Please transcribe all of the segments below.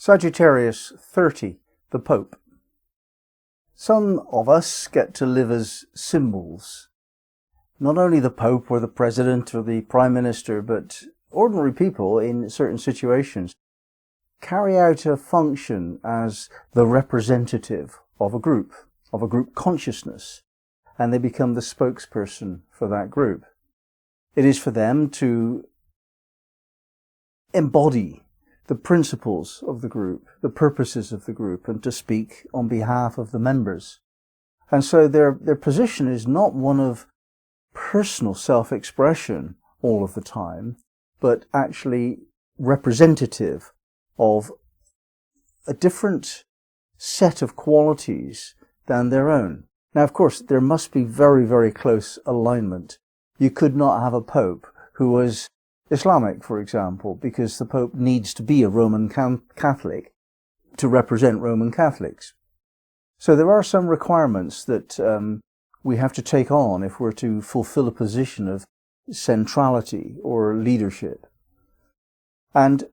Sagittarius 30, the Pope. Some of us get to live as symbols. Not only the Pope or the President or the Prime Minister, but ordinary people in certain situations carry out a function as the representative of a group consciousness, and they become the spokesperson for that group. It is for them to embody the principles of the group, the purposes of the group, and to speak on behalf of the members. And so their position is not one of personal self-expression all of the time, but actually representative of a different set of qualities than their own. Now, of course, there must be very, very close alignment. You could not have a pope who was Islamic, for example, because the Pope needs to be a Roman Catholic to represent Roman Catholics. So there are some requirements that we have to take on if we're to fulfill a position of centrality or leadership. And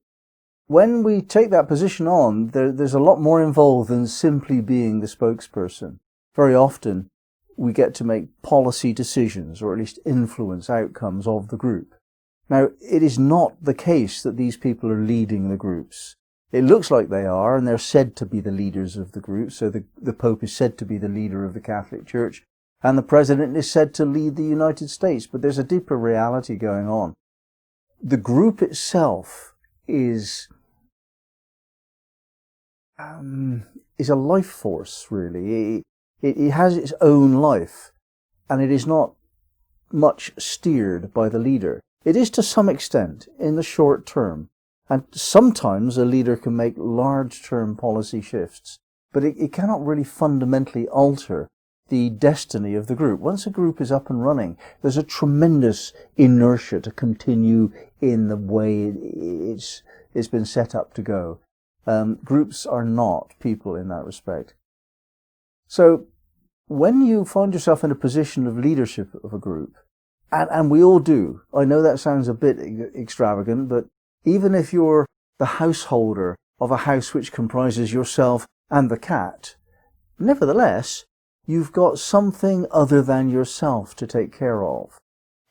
when we take that position on, there's a lot more involved than simply being the spokesperson. Very often we get to make policy decisions, or at least influence outcomes of the group. Now, it is not the case that these people are leading the groups. It looks like they are, and they're said to be the leaders of the group. So the Pope is said to be the leader of the Catholic Church, and the President is said to lead the United States. But there's a deeper reality going on. The group itself is a life force, really. It has its own life, and it is not much steered by the leader. It is to some extent in the short term, and sometimes a leader can make large-term policy shifts, but it cannot really fundamentally alter the destiny of the group. Once a group is up and running, there's a tremendous inertia to continue in the way it's been set up to go. Groups are not people in that respect. So when you find yourself in a position of leadership of a group, and we all do. I know that sounds a bit extravagant, but even if you're the householder of a house which comprises yourself and the cat, nevertheless, you've got something other than yourself to take care of.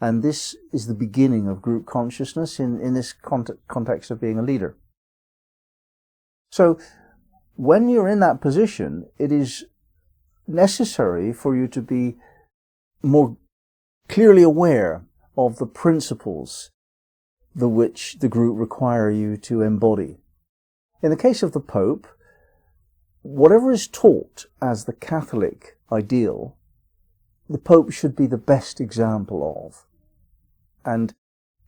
And this is the beginning of group consciousness in this context of being a leader. So when you're in that position, it is necessary for you to be more clearly aware of the principles which the group require you to embody. In the case of the Pope, whatever is taught as the Catholic ideal, the Pope should be the best example of. And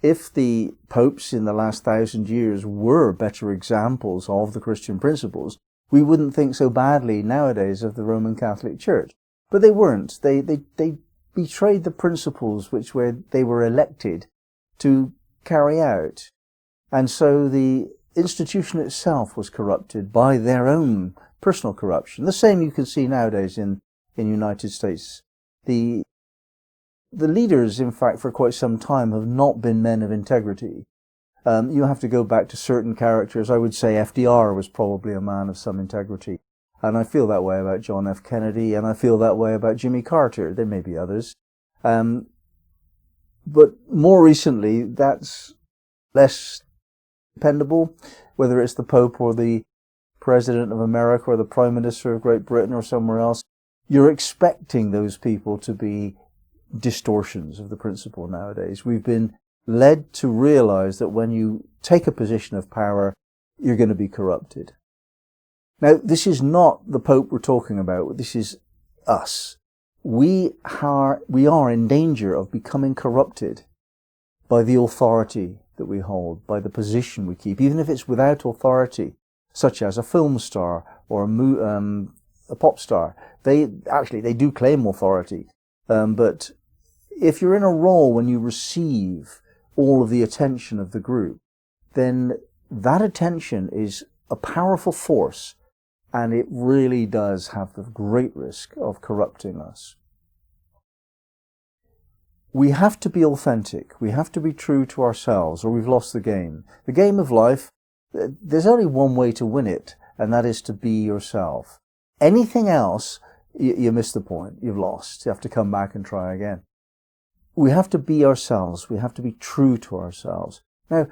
if the popes in the last 1,000 years were better examples of the Christian principles, we wouldn't think so badly nowadays of the Roman Catholic Church. But they weren't. They betrayed the principles they were elected to carry out. And so the institution itself was corrupted by their own personal corruption. The same you can see nowadays in the United States. The leaders, in fact, for quite some time have not been men of integrity. You have to go back to certain characters. I would say FDR was probably a man of some integrity. And I feel that way about John F. Kennedy, and I feel that way about Jimmy Carter. There may be others. But more recently, that's less dependable, whether it's the Pope or the President of America or the Prime Minister of Great Britain or somewhere else. You're expecting those people to be distortions of the principle nowadays. We've been led to realize that when you take a position of power, you're going to be corrupted. Now, this is not the Pope we're talking about. This is us. We are in danger of becoming corrupted by the authority that we hold, by the position we keep, even if it's without authority, such as a film star or a pop star. They do claim authority. But if you're in a role when you receive all of the attention of the group, then that attention is a powerful force, and it really does have the great risk of corrupting us. We have to be authentic. We have to be true to ourselves, or we've lost the game. The game of life There's only one way to win it, and that is to be yourself. Anything else, you miss the point. You've lost. You have to come back and try again. We have to be ourselves. We have to be true to ourselves. Now,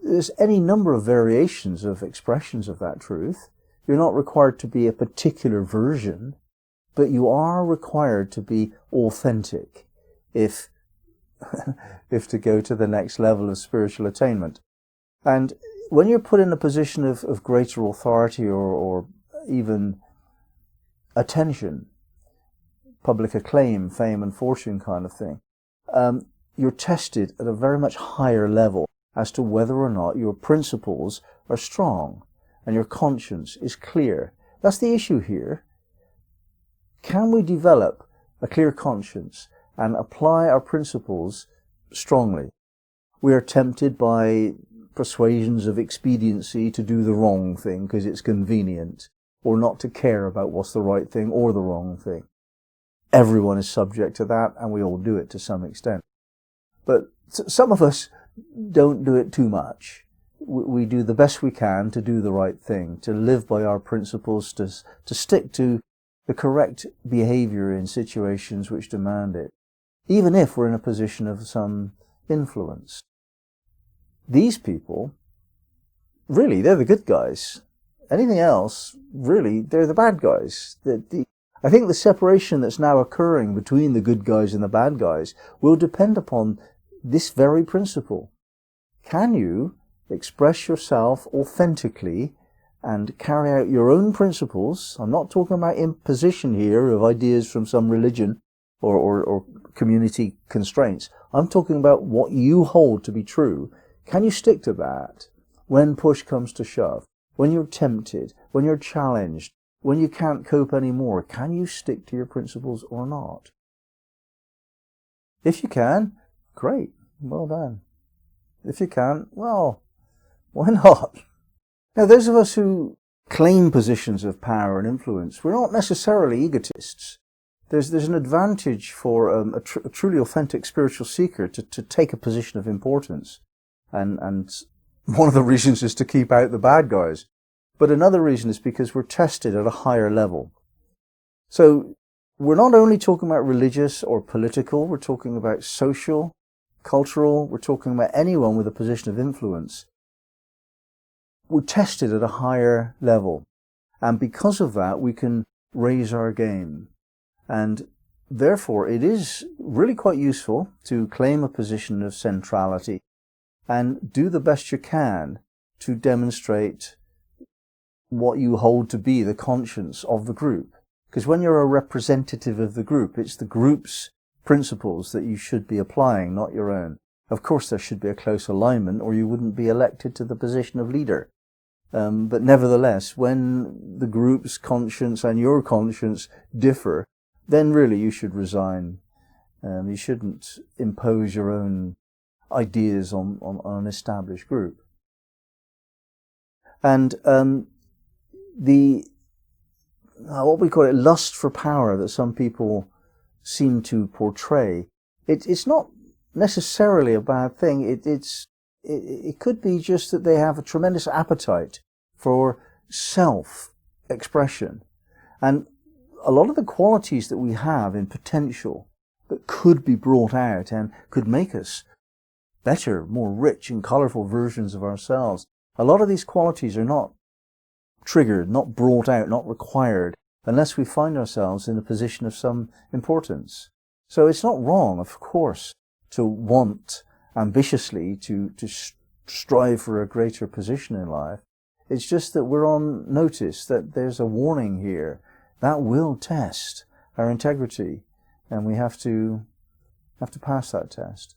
there's any number of variations of expressions of that truth. You're not required to be a particular version, but you are required to be authentic if to go to the next level of spiritual attainment. And when you're put in a position of greater authority or even attention, public acclaim, fame and fortune kind of thing, you're tested at a very much higher level as to whether or not your principles are strong and your conscience is clear. That's the issue here. Can we develop a clear conscience and apply our principles strongly? We are tempted by persuasions of expediency to do the wrong thing because it's convenient, or not to care about what's the right thing or the wrong thing. Everyone is subject to that, and we all do it to some extent. But some of us don't do it too much. We do the best we can to do the right thing, to live by our principles, to stick to the correct behavior in situations which demand it, even if we're in a position of some influence. These people, really, they're the good guys. Anything else, really, they're the bad guys. I think the separation that's now occurring between the good guys and the bad guys will depend upon this very principle. Can you express yourself authentically and carry out your own principles? I'm not talking about imposition here of ideas from some religion or community constraints. I'm talking about what you hold to be true. Can you stick to that when push comes to shove? When you're tempted, when you're challenged, when you can't cope anymore, can you stick to your principles or not? If you can, great, well done. If you can't, well, why not? Now, those of us who claim positions of power and influence, we're not necessarily egotists. There's an advantage for a truly authentic spiritual seeker to take a position of importance. And one of the reasons is to keep out the bad guys. But another reason is because we're tested at a higher level. So we're not only talking about religious or political, we're talking about social, cultural, we're talking about anyone with a position of influence. We're tested at a higher level. And because of that, we can raise our game. And therefore, it is really quite useful to claim a position of centrality and do the best you can to demonstrate what you hold to be the conscience of the group. Because when you're a representative of the group, it's the group's principles that you should be applying, not your own. Of course, there should be a close alignment, or you wouldn't be elected to the position of leader. But nevertheless, when the group's conscience and your conscience differ, then really you should resign. You shouldn't impose your own ideas on an established group. And what we call it, lust for power that some people seem to portray, it's not necessarily a bad thing. It could be just that they have a tremendous appetite for self-expression. And a lot of the qualities that we have in potential that could be brought out and could make us better, more rich and colourful versions of ourselves, a lot of these qualities are not triggered, not brought out, not required, unless we find ourselves in a position of some importance. So it's not wrong, of course, to want ambitiously to strive for a greater position in life. It's just that we're on notice that there's a warning here that will test our integrity, and we have to pass that test.